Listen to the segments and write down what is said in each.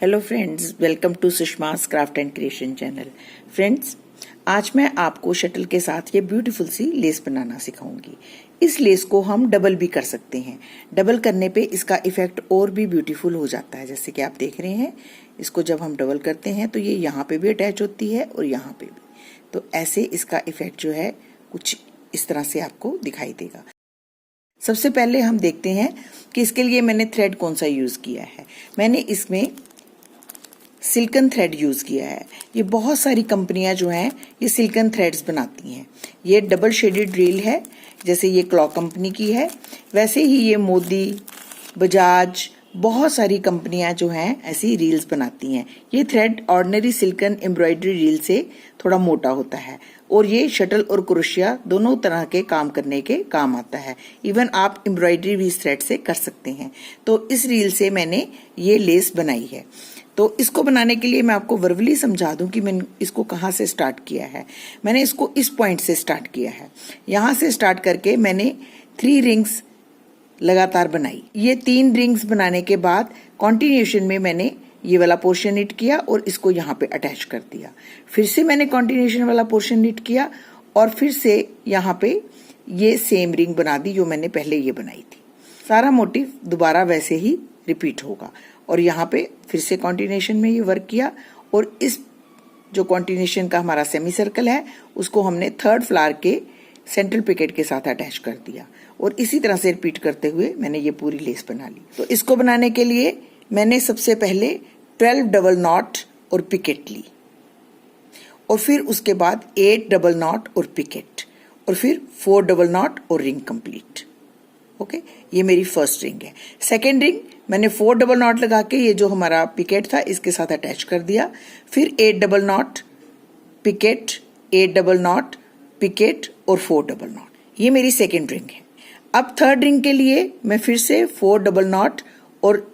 Hello friends, welcome to Sushma's craft and creation channel. Friends, आज मैं आपको शटल के साथ ये ब्यूटीफुल सी लेस बनाना सिखाऊंगी। इस लेस को हम डबल भी कर सकते हैं। डबल करने पे इसका इफेक्ट और भी ब्यूटीफुल हो जाता है। जैसे कि आप देख रहे हैं, इसको जब हम डबल करते हैं तो ये यहाँ पे भी अटैच होती है और यहाँ पे भी। तो ऐसे इसका इफेक्ट जो है कुछ इस तरह से आपको दिखाई देगा। सबसे पहले हम देखते हैं कि इसके लिए मैंने थ्रेड कौन सा यूज किया है। मैंने इसमें सिल्कन थ्रेड यूज किया है। ये बहुत सारी कंपनियां जो हैं ये सिल्कन थ्रेड्स बनाती हैं। ये डबल शेडेड रील है, जैसे ये क्लॉक कंपनी की है, वैसे ही ये मोदी, बजाज, बहुत सारी कंपनियां जो हैं ऐसी रील्स बनाती हैं। ये thread ordinary silken embroidery reel से थोड़ा मोटा होता है और ये शटल और क्रोशिया दोनों तरह के काम करने के काम आता है। इवन आप एम्ब्रॉयडरी भी इस थ्रेड से कर सकते हैं। तो इस रील से मैंने ये लेस बनाई है। तो इसको बनाने के लिए मैं आपको वर्बली समझा दूं कि मैंने इसको कहाँ से स्टार्ट किया है। मैंने इसको इस पॉइंट से स्टार्ट किया है। यहाँ से स्टार्ट करके मैंने 3 रिंग्स लगातार बनाई। ये 3 रिंग्स बनाने के बाद कॉन्टिन्यूशन में मैंने ये वाला पोर्शन निट किया और इसको यहाँ पे अटैच कर दिया। फिर से मैंने कॉन्टिन्यूशन वाला पोर्शन निट किया और फिर से यहाँ पे ये सेम रिंग बना दी जो मैंने पहले ये बनाई थी। सारा मोटिव दोबारा वैसे ही रिपीट होगा और यहाँ पे फिर से कॉन्टिन्यूशन में ये वर्क किया और इस जो कॉन्टिन्यूशन का हमारा सेमी सर्कल है उसको हमने 3rd फ्लावर के सेंट्रल पिकेट के साथ अटैच कर दिया और इसी तरह से रिपीट करते हुए मैंने ये पूरी लेस बना ली। तो इसको बनाने के लिए मैंने सबसे पहले 12 डबल नॉट और पिकेट ली और फिर उसके बाद 8 डबल नॉट और पिकेट और फिर 4 डबल नॉट और रिंग कंप्लीट। ओके, ये मेरी फर्स्ट रिंग है। सेकेंड रिंग मैंने 4 डबल नॉट लगा के ये जो हमारा पिकेट था इसके साथ अटैच कर दिया। फिर 8 double knot, picot, 8 double knot, picot और 4 डबल नॉट। ये मेरी सेकेंड रिंग है। अब थर्ड रिंग के लिए मैं फिर से 4 डबल नॉट और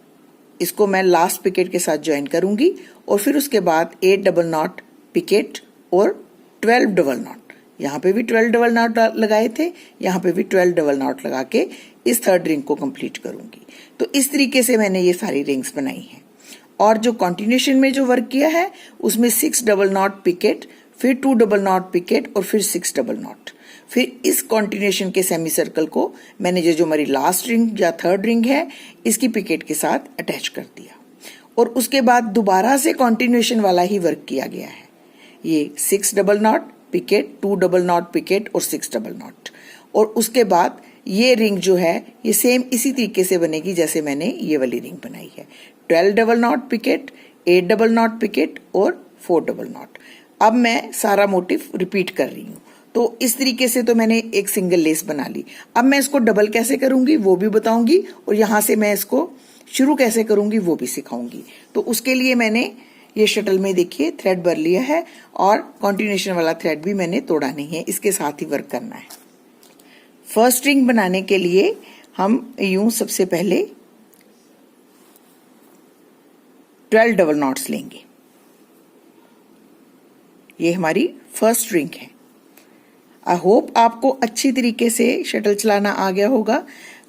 इसको मैं लास्ट पिकेट के साथ ज्वाइन करूंगी और फिर उसके बाद 8 डबल नॉट, पिकेट और 12 डबल नॉट। यहाँ पे भी 12 डबल नॉट लगाए थे, यहाँ पे भी 12 डबल नॉट लगा के इस थर्ड रिंग को कंप्लीट करूंगी। तो इस तरीके से मैंने ये सारी रिंग्स बनाई हैं और जो कॉन्टिन्यूशन में जो वर्क किया है उसमें 6 डबल नॉट पिकेट, फिर 2 डबल नॉट पिकेट और फिर 6 डबल नॉट। फिर इस कॉन्टिन्यूशन के सेमी सर्कल को मैंने जो हमारी लास्ट रिंग या थर्ड रिंग है इसकी पिकेट के साथ अटैच कर दिया और उसके बाद दोबारा से कॉन्टिन्यूशन वाला ही वर्क किया गया है। ये 6 double knot picot, 2 double knot picot और 6 डबल नॉट और उसके बाद ये रिंग जो है ये सेम इसी तरीके से बनेगी जैसे मैंने ये वाली रिंग बनाई है। 12 double knot picot, 8 double knot picot और 4 डबल नॉट। अब मैं सारा मोटिव रिपीट कर रही हूँ। तो इस तरीके से तो मैंने एक सिंगल लेस बना ली। अब मैं इसको डबल कैसे करूंगी वो भी बताऊंगी और यहाँ से मैं इसको शुरू कैसे करूंगी वो भी सिखाऊंगी। तो उसके लिए मैंने ये शटल में देखिए थ्रेड भर लिया है और कॉन्टिन्यूशन वाला थ्रेड भी मैंने तोड़ा नहीं है, इसके साथ ही वर्क करना है। फर्स्ट रिंग बनाने के लिए हम यूं सबसे पहले 12 डबल नॉट्स लेंगे। ये हमारी फर्स्ट रिंग है। आई होप आपको अच्छी तरीके से शटल चलाना आ गया होगा।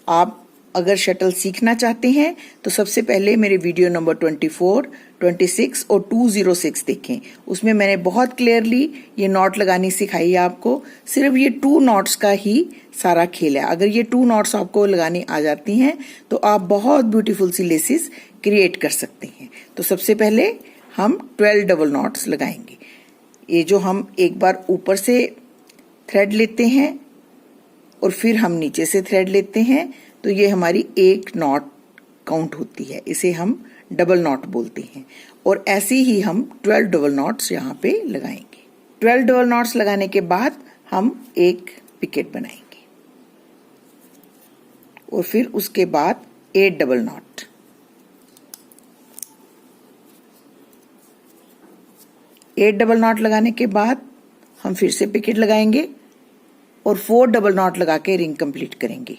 आप अगर शटल सीखना चाहते हैं तो सबसे पहले मेरे वीडियो नंबर 24, 26 और 206 देखें। उसमें मैंने बहुत क्लियरली ये नॉट लगानी सिखाई है आपको। सिर्फ ये 2 नॉट्स का ही सारा खेल है। अगर ये 2 नॉट्स आपको लगानी आ जाती हैं तो आप बहुत ब्यूटीफुल सी लेसेस क्रिएट कर सकते हैं। तो सबसे पहले हम 12 डबल नॉट्स लगाएंगे। ये जो हम एक बार ऊपर से थ्रेड लेते हैं और फिर हम नीचे से थ्रेड लेते हैं तो ये हमारी एक नॉट काउंट होती है, इसे हम डबल नॉट बोलते हैं और ऐसे ही हम 12 डबल नॉट्स यहाँ पे लगाएंगे। 12 डबल नॉट्स लगाने के बाद हम एक पिकेट बनाएंगे और फिर उसके बाद 8 डबल नॉट, 8 डबल नॉट लगाने के बाद हम फिर से पिकेट लगाएंगे और 4 डबल नॉट लगा के रिंग कंप्लीट करेंगे।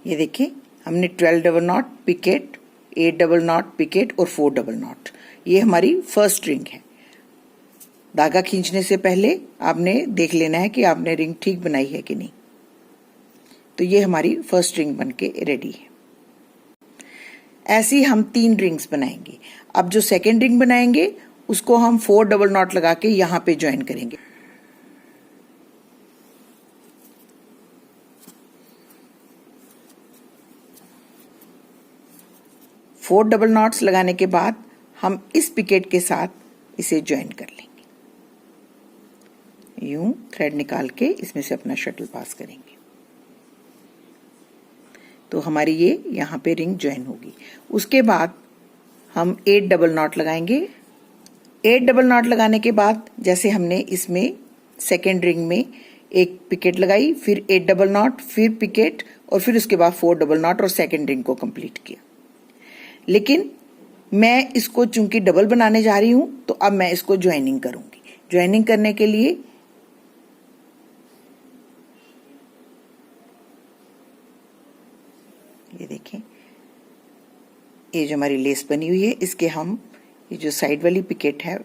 ये देखिए हमने 12 double knot, picot, 8 double knot, picot और 4 डबल नॉट। ये हमारी फर्स्ट रिंग है। धागा खींचने से पहले आपने देख लेना है कि आपने रिंग ठीक बनाई है कि नहीं। तो ये हमारी फर्स्ट रिंग बनके रेडी है। ऐसे ही हम 3 रिंग्स बनाएंगे। अब जो सेकेंड रिंग बनाएंगे उसको हम 4 डबल नॉट लगा के यहाँ पे ज्वाइन करेंगे। फोर डबल नॉट्स लगाने के बाद हम इस पिकेट के साथ इसे ज्वाइन कर लेंगे। यूं थ्रेड निकाल के इसमें से अपना शटल पास करेंगे तो हमारी ये यहाँ पे रिंग ज्वाइन होगी। उसके बाद हम 8 डबल नॉट लगाएंगे। 8 डबल नॉट लगाने के बाद जैसे हमने इसमें सेकेंड रिंग में एक पिकेट लगाई, फिर 8 डबल नॉट, फिर पिकेट और फिर उसके बाद 4 डबल नॉट और सेकेंड रिंग को कंप्लीट किया। लेकिन मैं इसको चूंकि डबल बनाने जा रही हूं तो अब मैं इसको ज्वाइनिंग करूंगी। ज्वाइनिंग करने के लिए ये देखें, ये जो हमारी लेस बनी हुई है इसके हम ये जो साइड वाली पिकेट है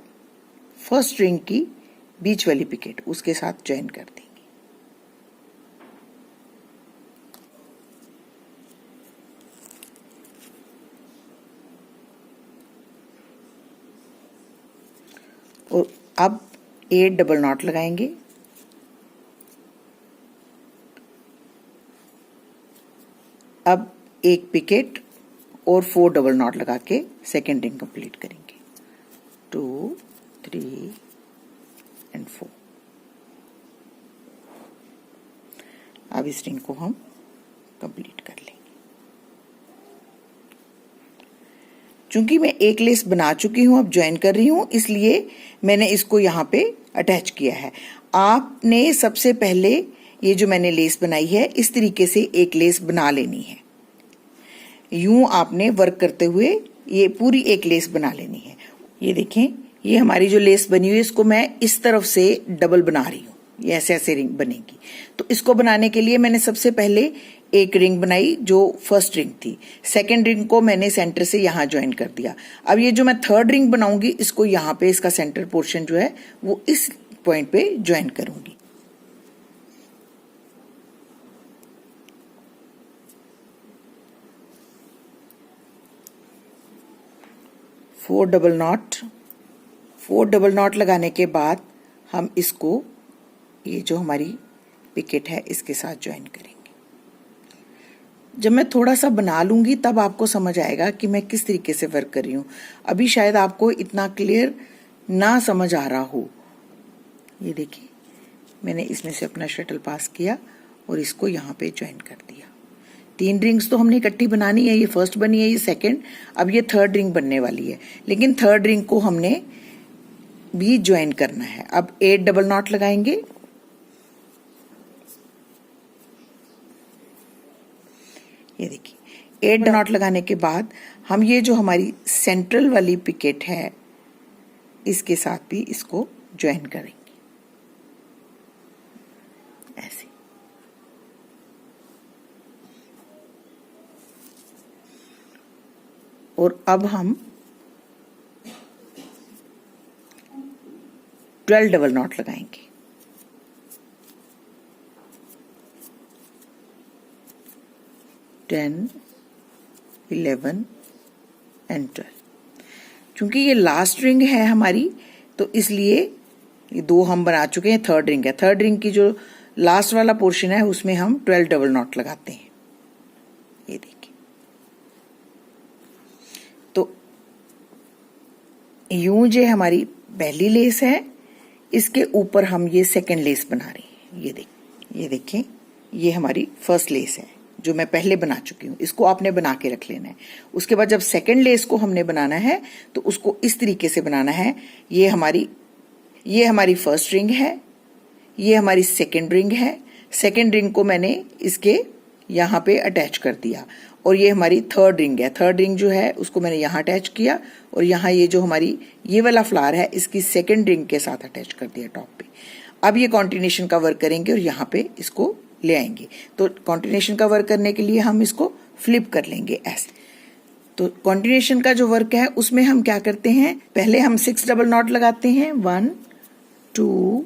फर्स्ट रिंग की बीच वाली पिकेट उसके साथ ज्वाइन कर देंगे। और अब 8 डबल नॉट लगाएंगे। अब एक पिकेट और 4 डबल नॉट लगा के सेकेंड रिंग कंप्लीट करेंगे। 2, 3 एंड 4। अब इस रिंग को हम कंप्लीट कर लेंगे। चूंकि मैं एक लेस बना चुकी हूं, अब ज्वाइन कर रही हूं, इसलिए मैंने इसको यहां पे अटैच किया है। आपने सबसे पहले ये जो मैंने लेस बनाई है इस तरीके से एक लेस बना लेनी है। यूं आपने वर्क करते हुए ये पूरी एक लेस बना लेनी है। ये देखें, ये हमारी जो लेस बनी हुई है इसको मैं इस तरफ से डबल बना रही हूं। ये ऐसे ऐसे रिंग बनेगी। तो इसको बनाने के लिए मैंने सबसे पहले एक रिंग बनाई जो फर्स्ट रिंग थी। सेकेंड रिंग को मैंने सेंटर से यहां ज्वाइन कर दिया। अब ये जो मैं थर्ड रिंग बनाऊंगी इसको यहां पे इसका सेंटर पोर्शन जो है वो इस पॉइंट पे ज्वाइन करूंगी। फोर डबल नॉट लगाने के बाद हम इसको ये जो हमारी पिकेट है इसके साथ ज्वाइन करेंगे। जब मैं थोड़ा सा बना लूंगी तब आपको समझ आएगा कि मैं किस तरीके से वर्क कर रही हूं। अभी शायद आपको इतना क्लियर ना समझ आ रहा हो। ये देखिए, मैंने इसमें से अपना शटल पास किया और इसको यहाँ पे ज्वाइन कर दिया। 3 रिंग्स तो हमने इकट्ठी बनानी है। ये फर्स्ट बनी है, ये सेकेंड, अब ये थर्ड रिंग बनने वाली है। लेकिन थर्ड रिंग को हमने भी ज्वाइन करना है। अब 8 डबल नॉट लगाएंगे। ये देखिए, 8 नॉट लगाने के बाद हम ये जो हमारी सेंट्रल वाली पिकेट है इसके साथ भी इसको ज्वाइन करेंगे ऐसे। और अब हम 12 डबल नॉट लगाएंगे। Ten, 11 and 12। चूंकि ये लास्ट रिंग है हमारी तो इसलिए ये 2 हम बना चुके हैं। थर्ड रिंग है, थर्ड रिंग की जो लास्ट वाला पोर्शन है उसमें हम 12 डबल नॉट लगाते हैं। ये देखिए, तो यूं जो हमारी पहली लेस है इसके ऊपर हम ये सेकेंड लेस बना रहे हैं। ये देखें, ये हमारी फर्स्ट लेस है जो मैं पहले बना चुकी हूं। इसको आपने बना के रख लेना है। उसके बाद जब सेकेंड लेस को हमने बनाना है तो उसको इस तरीके से बनाना है। ये हमारी फर्स्ट रिंग है, ये हमारी सेकेंड रिंग है। सेकेंड रिंग को मैंने इसके यहाँ पे अटैच कर दिया और ये हमारी थर्ड रिंग है। थर्ड रिंग जो है उसको मैंने यहाँ अटैच किया और यहाँ ये जो हमारी ये वाला फ्लावर है इसकी सेकेंड रिंग के साथ अटैच कर दिया टॉप पे। अब ये कॉन्टिन्यूशन का वर्क करेंगे और यहाँ पे इसको ले आएंगे। तो कॉन्टिन्यूशन का वर्क करने के लिए हम इसको फ्लिप कर लेंगे ऐसे। तो कॉन्टिन्यूशन का जो वर्क है उसमें हम क्या करते हैं, पहले हम 6 डबल नॉट लगाते हैं, 1, 2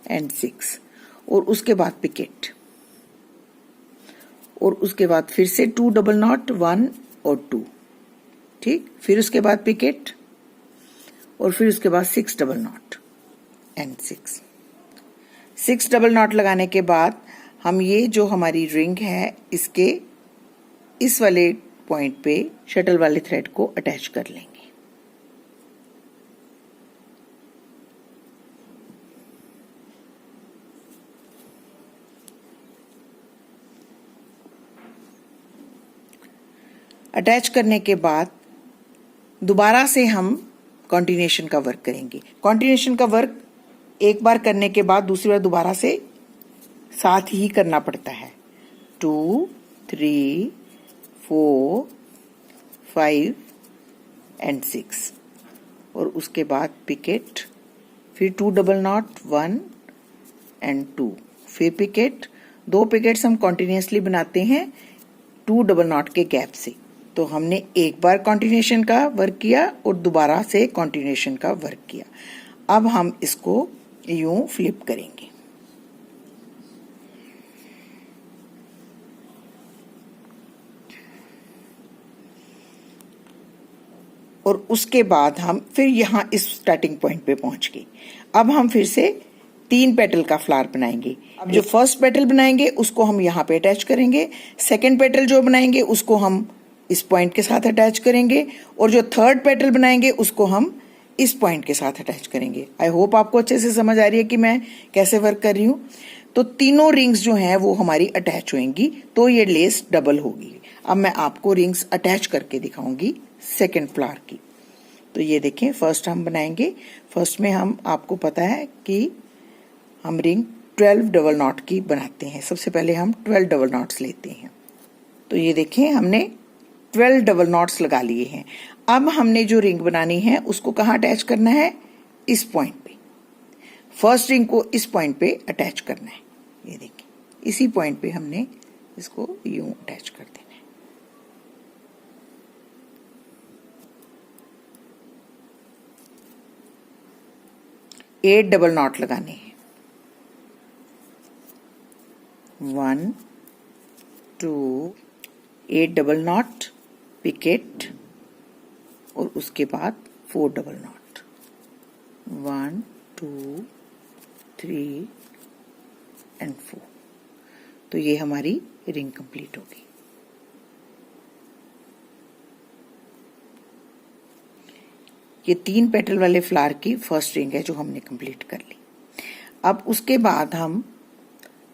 एंड 6, और उसके बाद पिकेट, और उसके बाद फिर से 2 डबल नॉट, 1, और 2, ठीक। फिर उसके बाद पिकेट और फिर उसके बाद 6 double not and 6 double not लगाने के बाद हम ये जो हमारी रिंग है इसके इस वाले पॉइंट पे शटल वाले थ्रेड को अटैच कर लेंगे। अटैच करने के बाद दोबारा से हम कॉन्टिन्यूएशन का वर्क करेंगे। कॉन्टिन्यूएशन का वर्क एक बार करने के बाद दूसरी बार दोबारा से साथ ही करना पड़ता है। 2 3 4 5 एंड 6 और उसके बाद पिकेट, फिर 2 डबल नॉट 1 एंड 2, फिर पिकेट। 2 पिकेट्स हम कॉन्टिन्यूसली बनाते हैं 2 डबल नॉट के गैप से। तो हमने एक बार कॉन्टिन्यूएशन का वर्क किया और दोबारा से कॉन्टिन्यूएशन का वर्क किया। अब हम इसको यूं फ्लिप करेंगे। और उसके बाद हम फिर यहां इस स्टार्टिंग पॉइंट पे पहुंच गए। अब हम फिर से 3 पेटल का फ्लावर बनाएंगे। अब जो फर्स्ट पेटल बनाएंगे उसको हम यहाँ पे अटैच करेंगे, सेकंड पेटल जो बनाएंगे उसको हम इस पॉइंट के साथ अटैच करेंगे और जो थर्ड पेटल बनाएंगे उसको हम इस पॉइंट के साथ अटैच करेंगे। आई होप आपको अच्छे से समझ आ रही है कि मैं कैसे वर्क कर रही हूँ। तो तीनों रिंग्स जो हैं वो हमारी अटैच होंगी, तो ये लेस डबल होगी। अब मैं आपको रिंग्स अटैच करके दिखाऊंगी सेकेंड फ्लावर की। तो ये देखें, फर्स्ट हम बनाएंगे। फर्स्ट में हम, आपको पता है कि हम रिंग 12 डबल नॉट की बनाते हैं। सबसे पहले हम 12 डबल नॉट्स लेते हैं। तो ये देखें, हमने 12 डबल नॉट्स लगा लिए हैं। अब हमने जो रिंग बनानी है उसको कहाँ अटैच करना है? इस पॉइंट पे। फर्स्ट रिंग को इस पॉइंट पे अटैच करना है। ये देखिए, इसी पॉइंट पे हमने इसको यूं अटैच कर देना है। एट डबल नॉट लगाने हैं। 1 2 8 डबल नॉट, पिकेट और उसके बाद 4 डबल नॉट। 1 2 3 एंड 4। तो ये हमारी रिंग कंप्लीट होगी। ये 3 पेटल वाले फ्लावर की फर्स्ट रिंग है जो हमने कंप्लीट कर ली। अब उसके बाद हम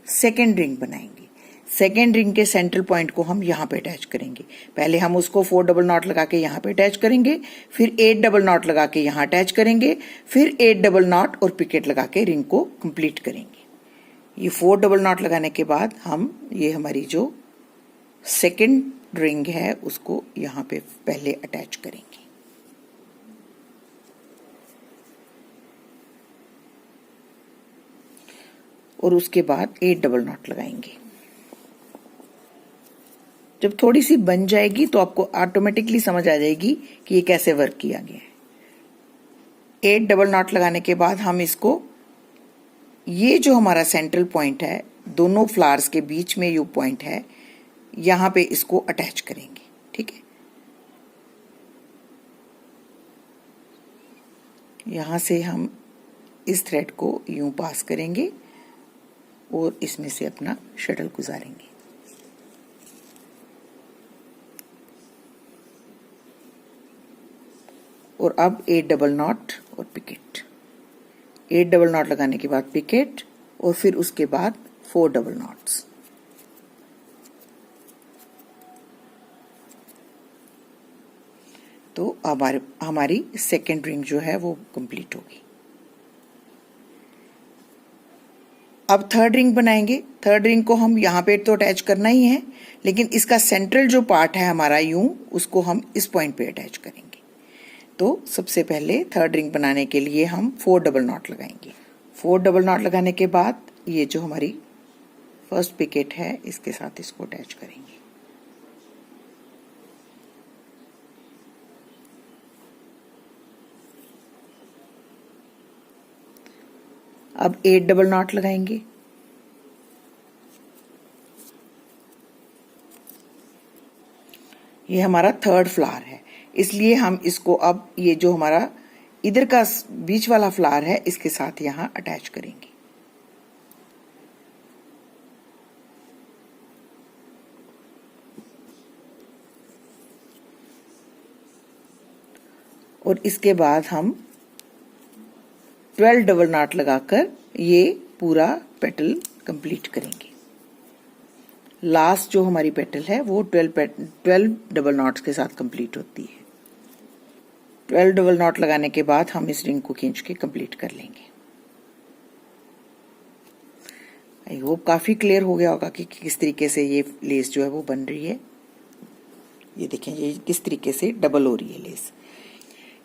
सेकेंड रिंग बनाएंगे। सेकेंड रिंग के सेंट्रल पॉइंट को हम यहाँ पे अटैच करेंगे। पहले हम उसको 4 डबल नॉट लगा के यहाँ पे अटैच करेंगे, फिर 8 डबल नॉट लगा के यहाँ अटैच करेंगे, फिर 8 डबल नॉट और पिकेट लगा के रिंग को कंप्लीट करेंगे। ये 4 डबल नॉट लगाने के बाद हम ये हमारी जो सेकेंड रिंग है उसको यहाँ पे पहले अटैच करेंगे। और उसके बाद 8 डबल नॉट लगाएंगे। जब थोड़ी सी बन जाएगी तो आपको ऑटोमेटिकली समझ आ जाएगी कि ये कैसे वर्क किया गया है। 8 डबल नॉट लगाने के बाद हम इसको, ये जो हमारा सेंट्रल पॉइंट है, दोनों फ्लावर्स के बीच में ये पॉइंट है, यहां पे इसको अटैच करेंगे। ठीक है, यहां से हम इस थ्रेड को यूं पास करेंगे और इसमें से अपना शटल गुजारेंगे। और अब 8 डबल नॉट और पिकेट। 8 डबल नॉट लगाने के बाद पिकेट और फिर उसके बाद 4 डबल नॉट्स। तो हमारी सेकेंड रिंग जो है वो कंप्लीट होगी। अब थर्ड रिंग बनाएंगे। थर्ड रिंग को हम यहाँ पे तो अटैच करना ही है, लेकिन इसका सेंट्रल जो पार्ट है हमारा यूं, उसको हम इस पॉइंट पे अटैच करेंगे। तो सबसे पहले थर्ड रिंग बनाने के लिए हम 4 डबल नॉट लगाएंगे। 4 डबल नॉट लगाने के बाद ये जो हमारी फर्स्ट पिकेट है इसके साथ इसको अटैच करेंगे। अब 8 डबल नॉट लगाएंगे। ये हमारा थर्ड फ्लावर है, इसलिए हम इसको अब ये जो हमारा इधर का बीच वाला फ्लावर है इसके साथ यहाँ अटैच करेंगे। और इसके बाद हम 12 डबल नॉट लगाकर ये पूरा पेटल कंप्लीट करेंगे। लास्ट जो हमारी पेटल है वो 12 डबल नॉट्स के साथ कंप्लीट होती है। 12 डबल नॉट लगाने के बाद हम इस रिंग को खींच के कंप्लीट कर लेंगे। आई होप काफी क्लियर हो गया होगा कि किस तरीके से ये लेस जो है वो बन रही है। ये देखें ये किस तरीके से डबल हो रही है लेस।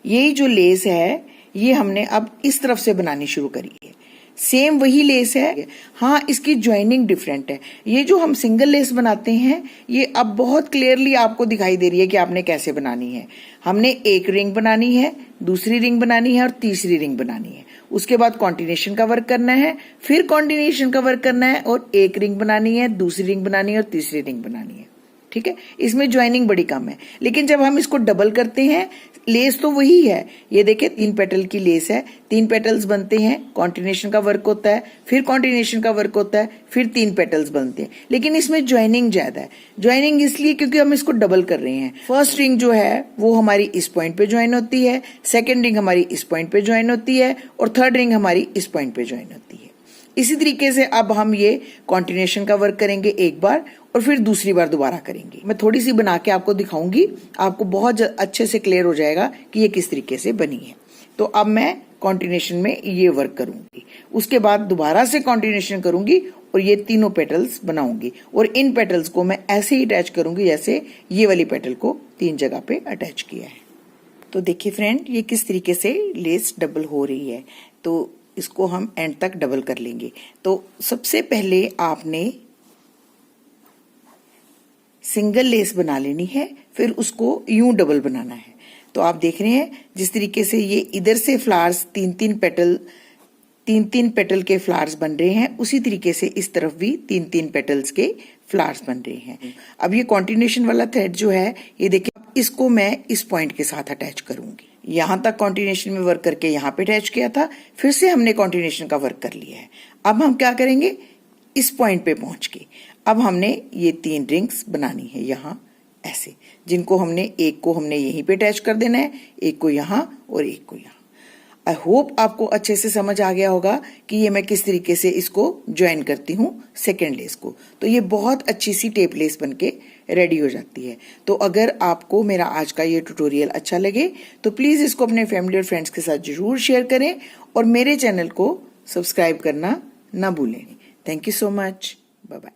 ये जो लेस है ये हमने अब इस तरफ से बनानी शुरू करी है। सेम वही लेस है, हाँ इसकी ज्वाइनिंग डिफरेंट है। ये जो हम सिंगल लेस बनाते हैं ये अब बहुत क्लियरली आपको दिखाई दे रही है कि आपने कैसे बनानी है। हमने एक रिंग बनानी है, दूसरी रिंग बनानी है और तीसरी रिंग बनानी है। उसके बाद कॉन्टिनेशन का वर्क करना है, फिर कॉन्टिनेशन का वर्क करना है और एक रिंग बनानी है, दूसरी रिंग बनानी है और तीसरी रिंग बनानी है। ठीक है, इसमें ज्वाइनिंग बड़ी कम है, लेकिन जब हम इसको डबल करते हैं लेस तो वही है। ये देखिए 3 पेटल की लेस है, 3 पेटल्स बनते हैं, कॉन्टिनेशन का वर्क होता है, फिर कॉन्टिनेशन का वर्क होता है, फिर 3 पेटल्स बनते हैं, लेकिन इसमें ज्वाइनिंग ज्यादा है। ज्वाइनिंग इसलिए क्योंकि हम इसको डबल कर रहे हैं। फर्स्ट रिंग जो है वो हमारी इस पॉइंट पे ज्वाइन होती है, सेकेंड रिंग हमारी इस पॉइंट पे ज्वाइन होती है और थर्ड रिंग हमारी इस पॉइंट पे ज्वाइन होती है। इसी तरीके से अब हम ये कॉन्टिनेशन का वर्क करेंगे एक बार और फिर दूसरी बार दोबारा करेंगे। मैं थोड़ी सी बना के आपको दिखाऊंगी, आपको बहुत अच्छे से क्लियर हो जाएगा कि ये किस तरीके से बनी है। तो अब मैं कॉन्टिनेशन में ये वर्क करूंगी, उसके बाद दोबारा से कॉन्टिनेशन करूंगी और ये तीनों पेटल्स बनाऊंगी और इन पेटल्स को मैं ऐसे ही अटैच करूंगी जैसे ये वाली पेटल को 3 जगह पे अटैच किया है। तो देखिए फ्रेंड ये किस तरीके से लेस डबल हो रही है। तो इसको हम एंड तक डबल कर लेंगे। तो सबसे पहले आपने सिंगल लेस बना लेनी है, फिर उसको यूं डबल बनाना है। तो आप देख रहे हैं जिस तरीके से ये इधर से फ्लावर्स 3-3 पेटल के फ्लावर्स बन रहे हैं, उसी तरीके से इस तरफ भी 3-3 पेटल्स के फ्लावर्स बन रहे हैं। अब ये कॉन्टिनेशन वाला थ्रेड जो है ये देखिए, इसको मैं इस पॉइंट के साथ अटैच करूंगी। यहां तक कॉन्टिनेशन में वर्क करके यहाँ पे अटैच किया था, फिर से हमने कॉन्टिनेशन का वर्क कर लिया है। अब हम क्या करेंगे, इस पॉइंट पे पहुंच के अब हमने ये 3 रिंग्स बनानी है यहाँ ऐसे, जिनको एक को हमने यहीं पे अटैच कर देना है, एक को यहाँ और एक को यहाँ। आई होप आपको अच्छे से समझ आ गया होगा कि ये मैं किस तरीके से इसको ज्वाइन करती हूँ सेकेंड लेस को। तो ये बहुत अच्छी सी टेप लेस बनके रेडी हो जाती है। तो अगर आपको मेरा आज का ये ट्यूटोरियल अच्छा लगे तो प्लीज इसको अपने फैमिली और फ्रेंड्स के साथ जरूर शेयर करें और मेरे चैनल को सब्सक्राइब करना ना भूलें। Thank you so much, bye bye.